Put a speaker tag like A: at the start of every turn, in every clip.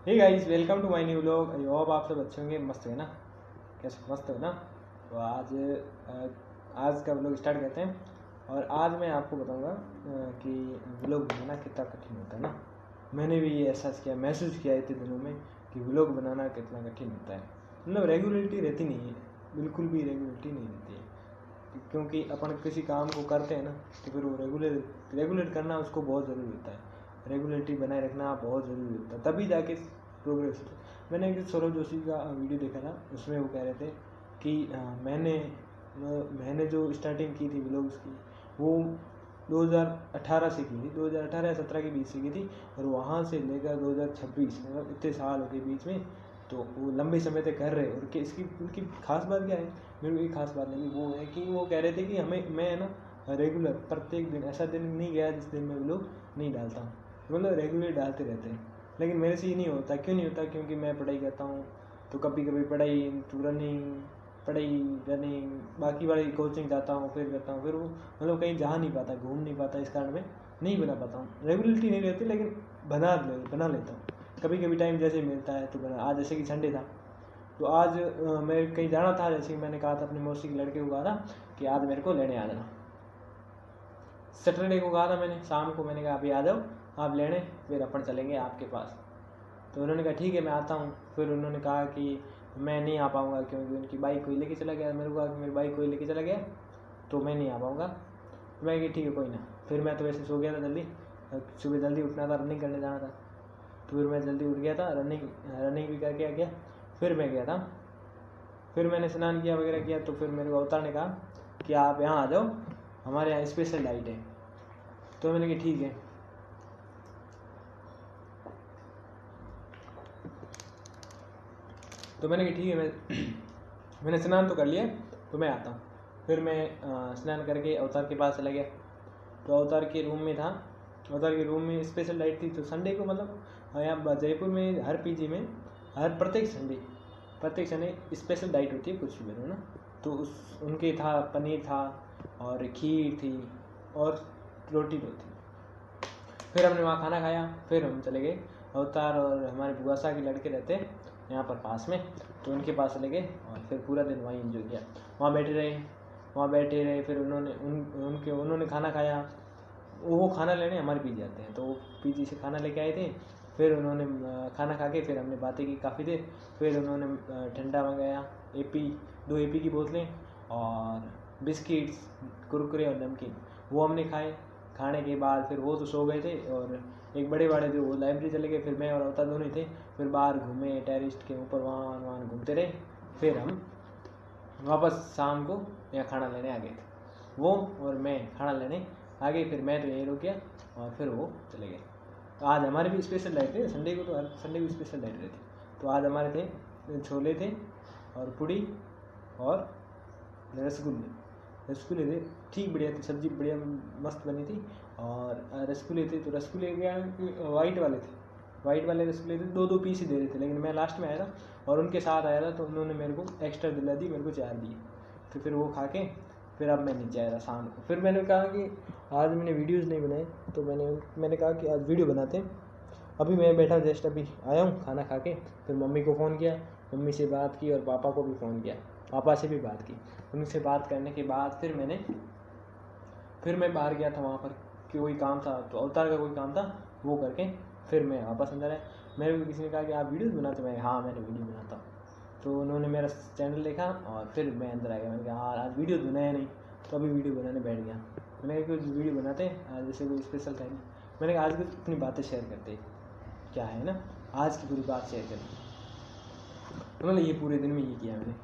A: Hey guys, welcome to my new vlog. I hope आप सब अच्छे होंगे, मस्त है ना। कैसे मस्त हो ना। तो आज का व्लॉग स्टार्ट करते हैं। और आज मैं आपको बताऊंगा कि व्लॉग बनाना कितना कठिन होता है ना। मैंने भी ये एहसास किया, महसूस किया इतने दिनों में कि व्लॉग बनाना कितना कठिन होता है। मतलब रेगुलरिटी रहती नहीं है, बिल्कुल भी रेगुलरिटी नहीं रहती है। क्योंकि अपन किसी काम को करते हैं ना, तो फिर वो रेगुलर करना उसको बहुत ज़रूरी होता है। रेगुलरिटी बनाए रखना बहुत ज़रूरी होता है, तभी जाके प्रोग्रेस होता है। मैंने एक सौरभ जोशी का वीडियो देखा था, उसमें वो कह रहे थे कि मैंने जो स्टार्टिंग की थी व्लॉग्स की, वो 2018 से की थी, 2018 या 17 के बीच से की थी। और वहाँ से लेकर 2026, मतलब इतने साल हो गए बीच में। तो वो लंबे समय तक कर रहे। और इसकी उनकी खास बात क्या है, मेरे को एक खास बात लगी, वो है कि वो कह रहे थे कि मैं है ना रेगुलर प्रत्येक दिन, ऐसा दिन नहीं गया जिस दिन मैं व्लॉग नहीं डालता हूँ। मतलब रेगुलर डालते रहते हैं। लेकिन मेरे से ये नहीं होता। क्यों नहीं होता? क्योंकि मैं पढ़ाई करता हूँ, तो कभी कभी पढ़ाई तो रनिंग बाकी वाली कोचिंग जाता हूँ, फिर करता हूँ, फिर वो मतलब कहीं जा नहीं पाता, घूम नहीं पाता, इस कारण मैं नहीं बना पाता हूँ। रेगुलरिटी नहीं रहती, लेकिन बना लेता हूँ। कभी कभी टाइम जैसे मिलता है तो बना। आज जैसे कि संडे था, तो आज मैं कहीं जाना था। जैसे कि मैंने कहा था अपने मौसी के लड़के को, कहा था कि आज मेरे को लेने आ जाना। सैटरडे को कहा था मैंने, शाम को मैंने कहा अभी आ जाओ आप लेने, फिर अपन चलेंगे आपके पास। तो उन्होंने कहा ठीक है मैं आता हूँ। फिर उन्होंने कहा कि मैं नहीं आ पाऊँगा, क्योंकि उनकी बाइक कोई लेके चला गया। मेरे को कहा कि मेरी बाइक कोई लेके चला गया, तो मैं नहीं आ पाऊँगा। तो मैं कहा ठीक है कोई ना। फिर मैं तो वैसे सो गया था जल्दी, सुबह जल्दी उठना था, रनिंग करने जाना था। तो फिर मैं जल्दी उठ गया था, रनिंग भी करके आ गया। फिर मैं गया था, फिर मैंने स्नान किया वगैरह किया। तो फिर मेरे को अवतार ने कहा कि आप यहाँ आ जाओ, हमारे यहाँ स्पेशल डाइट है। तो मैंने कहा ठीक है। तो मैंने कहा ठीक है, मैंने स्नान तो कर लिया, तो मैं आता हूँ। फिर मैं स्नान करके अवतार के पास चला गया। तो अवतार के रूम में था, अवतार के रूम में स्पेशल लाइट थी। तो संडे को मतलब यहाँ जयपुर में हर पीजी में हर प्रत्येक संडे स्पेशल डाइट होती है कुछ भी बनो ना। तो उनके था पनीर था, और खीर थी, और रोटी तो थी। फिर हमने वहाँ खाना खाया, फिर हम चले गए। अवतार और हमारे बुआ सा के लड़के रहते हैं यहाँ पर पास में, तो उनके पास चले गए। और फिर पूरा दिन वहीं एंजॉय किया, वहाँ बैठे रहे। फिर उन्होंने खाना खाया। वो खाना लेने हमारे पीजी आते हैं, तो वो पीजी से खाना लेके आए थे। फिर उन्होंने खाना खा के फिर हमने बातें की काफ़ी देर। फिर उन्होंने ठंडा मंगाया, दो एपी की बोतलें, और बिस्किट्स, कुरकुरे और नमकीन, वो हमने खाए। खाने के बाद फिर वो तो सो गए थे, और एक बड़े वाले जो वो लाइब्रेरी चले गए। फिर मैं और अवतार दोनों ही थे। फिर बाहर घूमे, टेरिस्ट के ऊपर वहाँ घूमते रहे। फिर हम वापस शाम को यहाँ खाना लेने आ गए थे। वो और मैं खाना लेने आ गए। फिर मैं तो यहीं रुक गया, और फिर वो चले गए। तो आज हमारे भी स्पेशल डाइट थे, संडे को तो हर संडे को स्पेशल डाइट रहती। तो आज हमारे थे छोले थे, और पूड़ी, और रसगुल्ले थे। ठीक बढ़िया थी, सब्जी बढ़िया मस्त बनी थी। और रसगुल्ले थे, तो रसगुल्ले क्या वाइट वाले रसगुल्ले थे। दो पीस ही दे रहे थे, लेकिन मैं लास्ट में आया था और उनके साथ आया था, तो उन्होंने मेरे को एक्स्ट्रा दिला दी, मेरे को 4 दिए। तो फिर वो खा के फिर अब मैं नीचे आया था शाम को। फिर मैंने कहा कि आज मैंने वीडियोज़ नहीं बनाए, तो मैंने कहा कि आज वीडियो बनाते हैं। अभी मैं बैठा, जस्ट अभी आया हूँ खाना खा के। फिर मम्मी को फ़ोन किया, मम्मी से बात की, और पापा को भी फ़ोन किया, पापा से भी बात की। उनसे बात करने के बाद फिर मैं बाहर गया था, वहाँ पर कोई काम था, तो अवतार का कोई काम था, वो करके फिर मैं वापस अंदर आया। मेरे को किसी ने कहा कि आप वीडियोज़ बनाते हो? मैं हाँ, मैंने वीडियो बनाता हूँ। तो उन्होंने मेरा चैनल देखा, और फिर मैं अंदर आ गया। मैंने कहा हाँ, आज वीडियो बनाया नहीं, तो अभी वीडियो बनाने बैठ गया। मैंने कहा कुछ वीडियो बनाते हैं आज, जैसे कोई स्पेशल था नहीं। मैंने कहा आज कुछ अपनी बातें शेयर करते हैं, क्या है ना, आज की पूरी बात शेयर करें। तो मतलब ये पूरे दिन में ये किया मैंने।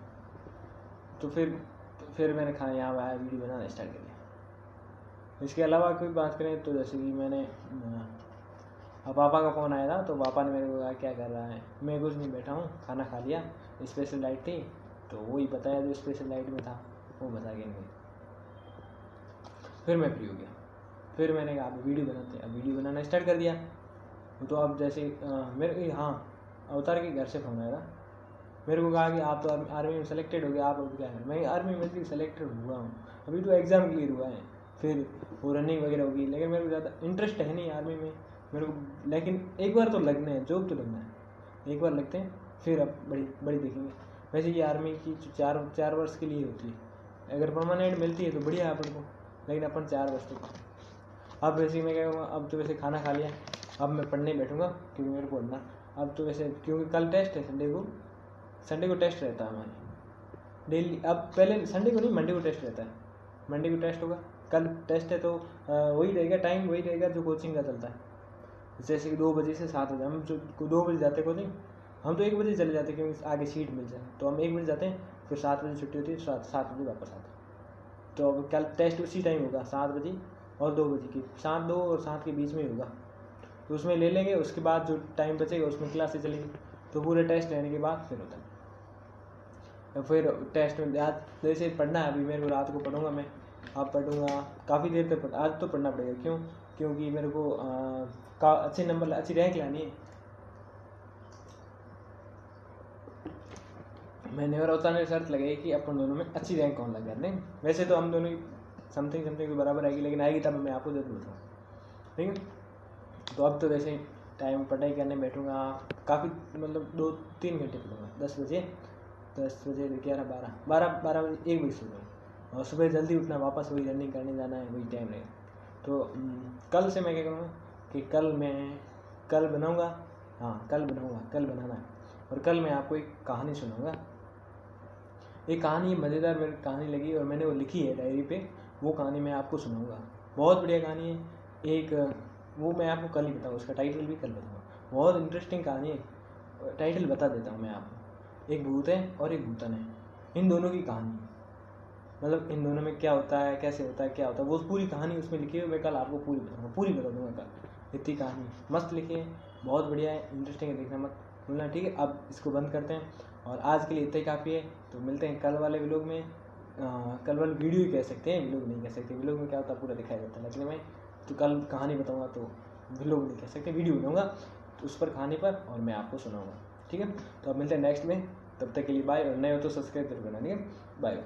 A: तो फिर मैंने खाना यहाँ आया, वीडियो बनाना स्टार्ट कर दिया। इसके अलावा कोई बात करें तो जैसे कि मैंने पापा का फ़ोन आया था, तो पापा ने मेरे को कहा क्या कर रहा है? मैं कुछ नहीं, बैठा हूँ, खाना खा लिया, स्पेशल डाइट थी, तो वही बताया जो स्पेशल डाइट में था, वो बता के नहीं। फिर मैं फ्री हो गया। फिर मैंने कहा अब वीडियो बनाते हैं, अब वीडियो बनाना स्टार्ट कर दिया। तो अब जैसे मेरे हाँ, अवतार के घर से फ़ोन आया था। मेरे को कहा कि आप तो आर्मी में सेलेक्टेड हो गया, आप अब क्या है? मैं आर्मी में भी सेलेक्टेड हुआ हूँ, अभी तो एग्ज़ाम क्लियर हुआ है, फिर वो रनिंग वगैरह होगी, लेकिन मेरे को ज़्यादा इंटरेस्ट है नहीं आर्मी में मेरे को। लेकिन एक बार तो लगना है, जॉब तो लगना है। एक बार लगते हैं फिर अब बड़ी बड़ी देखेंगे। वैसे ये आर्मी की 4 वर्ष के लिए होती है, अगर परमानेंट मिलती है तो बढ़िया है अपन को, लेकिन अपन 4 वर्ष तक। अब वैसे मैं क्या करूँगा, अब तो वैसे खाना खा लिया, अब मैं पढ़ने बैठूँगा क्योंकि मेरे को पढ़ना। अब तो वैसे क्योंकि कल टेस्ट है, संडे को टेस्ट रहता है हमारे डेली। अब पहले संडे को नहीं, मंडे को टेस्ट रहता है, मंडे को टेस्ट होगा। कल टेस्ट है तो वही रहेगा, टाइम वही रहेगा जो कोचिंग का चलता है, जैसे कि 2 बजे से 7 बजे। हम जो 2 बजे जाते हैं कोचिंग, हम तो 1 बजे चले जाते हैं क्योंकि आगे सीट मिल जाए, तो हम 1 बजे जाते हैं, फिर 7 बजे छुट्टी होती है, 7 बजे वापस आते हैं। तो अब कल टेस्ट उसी टाइम होगा, 7 बजे और 2 बजे की, 2 और 7 के बीच में होगा, तो उसमें ले लेंगे। उसके बाद जो टाइम बचेगा उसमें क्लासें चलेंगी, तो पूरे टेस्ट लेने के बाद फिर होता है। फिर टेस्ट में आज जैसे पढ़ना है, अभी मेरे को रात को पढ़ूंगा मैं, अब पढ़ूंगा काफ़ी देर तक। आज तो पढ़ना पड़ेगा, क्योंकि मेरे को अच्छे नंबर, अच्छी रैंक लानी है। मैंने और अवतार ने शर्त लगाई कि अपन दोनों में अच्छी रैंक कौन लगा दें। वैसे तो हम दोनों की समथिंग के बराबर आएगी, लेकिन आएगी तब मैं आपको जरूर बताऊँ, ठीक है। तो अब तो वैसे टाइम पढ़ाई करने बैठूंगा काफ़ी, मतलब 2-3 घंटे पढ़ूंगा। 10 बजे 11, 12 बजे 1 बजे सोऊंगा, और सुबह जल्दी उठना, वापस वही रनिंग करने जाना है, वही टाइम रहेगा। तो कल से मैं क्या करूँगा कि कल बनाऊँगा, कल बनाना है। और कल मैं आपको एक कहानी सुनाऊँगा। एक कहानी मज़ेदार मेरी कहानी लगी और मैंने वो लिखी है डायरी पे, वो कहानी मैं आपको सुनाऊँगा। बहुत बढ़िया कहानी है एक, वो मैं आपको कल ही बताऊँ, उसका टाइटल भी कल बताऊँगा। बहुत इंटरेस्टिंग कहानी है, टाइटल बता देता हूँ मैं आपको। एक भूत है और एक भूतन है, इन दोनों की कहानी, मतलब इन दोनों में क्या होता है, कैसे होता है, क्या होता है, वो पूरी कहानी उसमें लिखी है। मैं कल आपको पूरी बता दूँगा कल। इतनी कहानी मस्त लिखी है, बहुत बढ़िया है, इंटरेस्टिंग है, देखना मत भूलना, ठीक है। अब इसको बंद करते हैं और आज के लिए इतना ही काफ़ी है। तो मिलते हैं कल वाले व्लॉग में, कल वाले वीडियो ही कह सकते हैं, व्लॉग नहीं कह सकते। व्लॉग में क्या होता है, पूरा दिखाया जाता है, लेकिन मैं तो कल कहानी बताऊँगा तो व्लॉग नहीं कह सकते, वीडियो बनाऊँगा तो उस पर कहानी पर, और मैं आपको सुनाऊँगा, ठीक है। तो अब मिलते हैं नेक्स्ट में, तब तक के लिए बाय। और नए हो तो सब्सक्राइब जरूर करना, ठीक है। बाय।